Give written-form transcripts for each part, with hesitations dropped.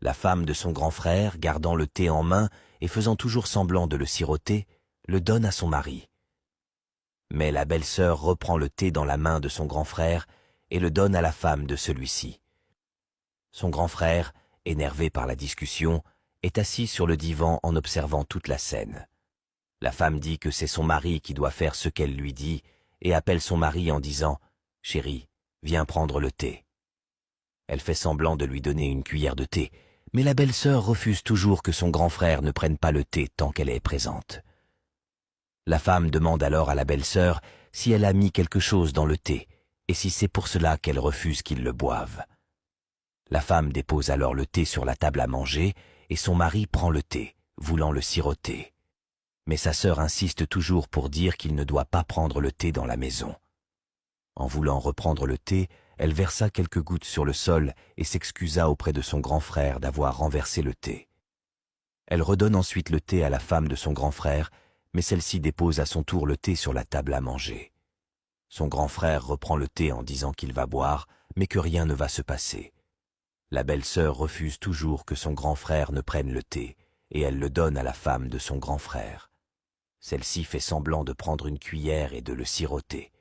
La femme de son grand frère, gardant le thé en main et faisant toujours semblant de le siroter, le donne à son mari. Mais la belle-sœur reprend le thé dans la main de son grand frère et le donne à la femme de celui-ci. Son grand frère, énervé par la discussion, est assis sur le divan en observant toute la scène. La femme dit que c'est son mari qui doit faire ce qu'elle lui dit et appelle son mari en disant « Chérie, viens prendre le thé ». Elle fait semblant de lui donner une cuillère de thé, mais la belle-sœur refuse toujours que son grand frère ne prenne pas le thé tant qu'elle est présente. La femme demande alors à la belle-sœur si elle a mis quelque chose dans le thé et si c'est pour cela qu'elle refuse qu'il le boive. La femme dépose alors le thé sur la table à manger et son mari prend le thé, voulant le siroter. Mais sa sœur insiste toujours pour dire qu'il ne doit pas prendre le thé dans la maison. En voulant reprendre le thé, elle versa quelques gouttes sur le sol et s'excusa auprès de son grand frère d'avoir renversé le thé. Elle redonne ensuite le thé à la femme de son grand frère, mais celle-ci dépose à son tour le thé sur la table à manger. Son grand frère reprend le thé en disant qu'il va boire, mais que rien ne va se passer. La belle-sœur refuse toujours que son grand frère ne prenne le thé, et elle le donne à la femme de son grand frère. Celle-ci fait semblant de prendre une cuillère et de le siroter.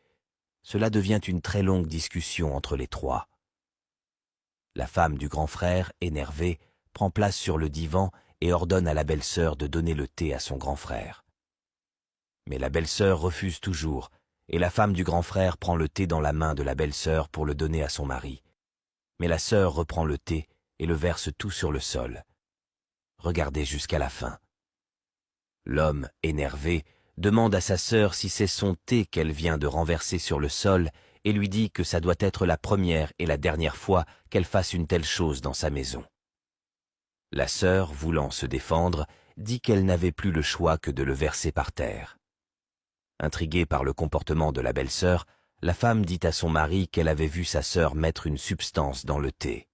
Cela devient une très longue discussion entre les trois. La femme du grand frère, énervée, prend place sur le divan et ordonne à la belle-sœur de donner le thé à son grand frère. Mais la belle-sœur refuse toujours, et la femme du grand frère prend le thé dans la main de la belle-sœur pour le donner à son mari. Mais la sœur reprend le thé et le verse tout sur le sol. Regardez jusqu'à la fin. L'homme, énervé, demande à sa sœur si c'est son thé qu'elle vient de renverser sur le sol et lui dit que ça doit être la première et la dernière fois qu'elle fasse une telle chose dans sa maison. La sœur, voulant se défendre, dit qu'elle n'avait plus le choix que de le verser par terre. Intriguée par le comportement de la belle-sœur, la femme dit à son mari qu'elle avait vu sa sœur mettre une substance dans le thé.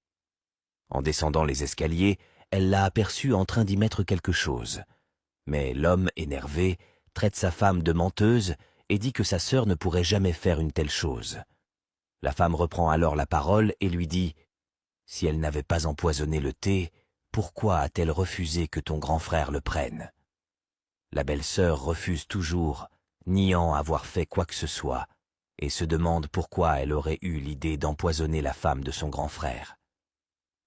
En descendant les escaliers, elle l'a aperçue en train d'y mettre quelque chose. Mais l'homme, énervé, traite sa femme de menteuse et dit que sa sœur ne pourrait jamais faire une telle chose. La femme reprend alors la parole et lui dit « Si elle n'avait pas empoisonné le thé, pourquoi a-t-elle refusé que ton grand frère le prenne ?» La belle-sœur refuse toujours, niant avoir fait quoi que ce soit, et se demande pourquoi elle aurait eu l'idée d'empoisonner la femme de son grand frère.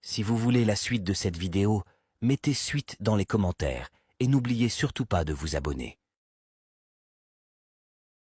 Si vous voulez la suite de cette vidéo, mettez suite dans les commentaires et n'oubliez surtout pas de vous abonner.